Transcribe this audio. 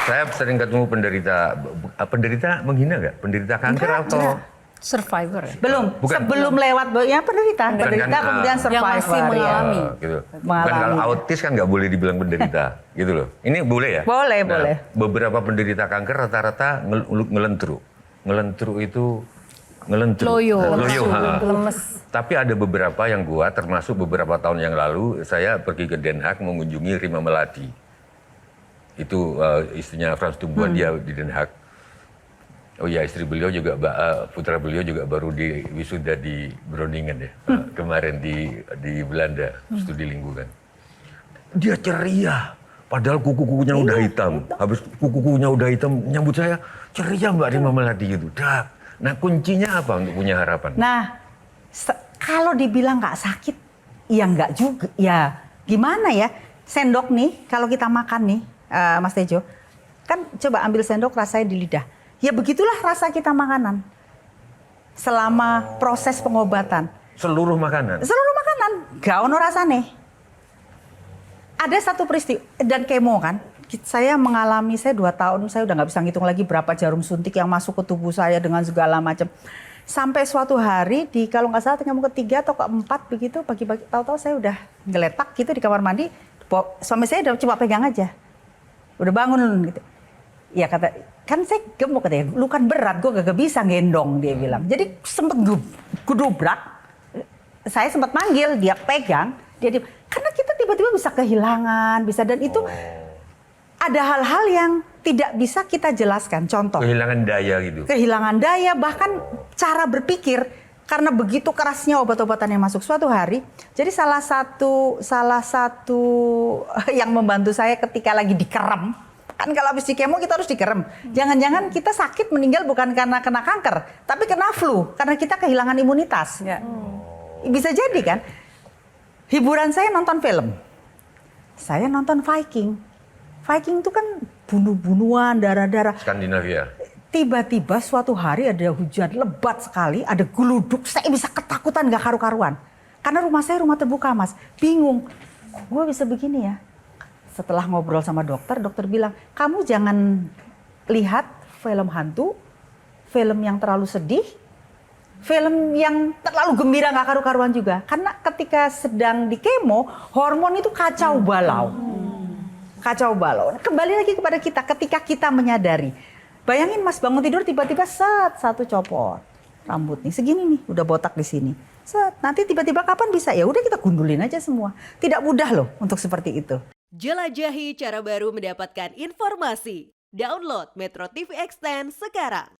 Saya sering ketemu penderita menghina nggak? Penderita kanker atau survivor ya? Belum, Bukan. sebelum lewat ya penderita kemudian survivor. yang masih mengalami. gitu. Mengalami. Bukan kalau autis kan nggak boleh dibilang penderita, gitu loh. Ini boleh ya? Boleh, Nah, boleh. Beberapa penderita kanker rata-rata ngelentru. Ngelentru itu ngelentru. Loyo, Ha. lemes. Tapi ada beberapa yang kuat, termasuk beberapa tahun yang lalu saya pergi ke Den Haag mengunjungi Rima Melati. Itu istrinya Frans Tumbuhan, dia di Den Haag. Oh ya, istri beliau juga, putra beliau juga baru di wisuda di Groningen ya, kemarin di Belanda, studi lingkungan. Dia ceria, padahal kuku-kukunya udah hitam. Habis kuku-kukunya udah hitam, nyambut saya, ceria Mbak Rima Melati gitu. Nah kuncinya apa untuk punya harapan? Nah, kalau dibilang nggak sakit, ya nggak juga. Ya gimana ya, sendok nih, kalau kita makan nih, Mas Tejo, kan coba ambil sendok rasain di lidah. Ya begitulah rasa kita makanan selama proses pengobatan. Seluruh makanan? Seluruh makanan, gak ono rasane. Ada satu peristiwa, dan kemo kan, saya 2 tahun, saya udah gak bisa ngitung lagi berapa jarum suntik yang masuk ke tubuh saya dengan segala macam. Sampai suatu hari, kalau nggak salah kemo ketiga atau keempat begitu, pagi-pagi tahu-tahu saya udah ngeletak gitu di kamar mandi, suami saya udah coba pegang aja. Udah bangun gitu. Ya kata, kan saya gemuk katanya, lu kan berat, gue gak bisa gendong, dia bilang. Jadi sempet gudubrak, saya sempat manggil, dia pegang, karena kita tiba-tiba bisa kehilangan, dan itu ada hal-hal yang tidak bisa kita jelaskan. Contoh. Kehilangan daya gitu? Kehilangan daya, bahkan cara berpikir, karena begitu kerasnya obat-obatan yang masuk suatu hari. Jadi salah satu yang membantu saya ketika lagi dikerem, kan kalau habis di kemo kita harus dikerem. Jangan-jangan kita sakit meninggal bukan karena kena kanker, tapi kena flu karena kita kehilangan imunitas. Ya. Bisa jadi kan. Hiburan saya nonton film. Saya nonton Viking. Viking itu kan bunuh-bunuhan, darah-darah. Skandinavia. Tiba-tiba suatu hari ada hujan lebat sekali, ada geluduk, saya bisa ketakutan gak karu-karuan. Karena rumah saya rumah terbuka, Mas. Bingung, gue bisa begini ya. Setelah ngobrol sama dokter bilang, kamu jangan lihat film hantu, film yang terlalu sedih, film yang terlalu gembira gak karu-karuan juga. Karena ketika sedang di kemo, hormon itu kacau balau. Kacau balau. Kembali lagi kepada kita, ketika kita menyadari. Bayangin Mas bangun tidur tiba-tiba satu copot. Rambut nih, segini nih, udah botak di sini. Nanti tiba-tiba kapan bisa? Ya udah kita gundulin aja semua. Tidak mudah loh untuk seperti itu. Jelajahi cara baru mendapatkan informasi. Download Metro TV Extend sekarang.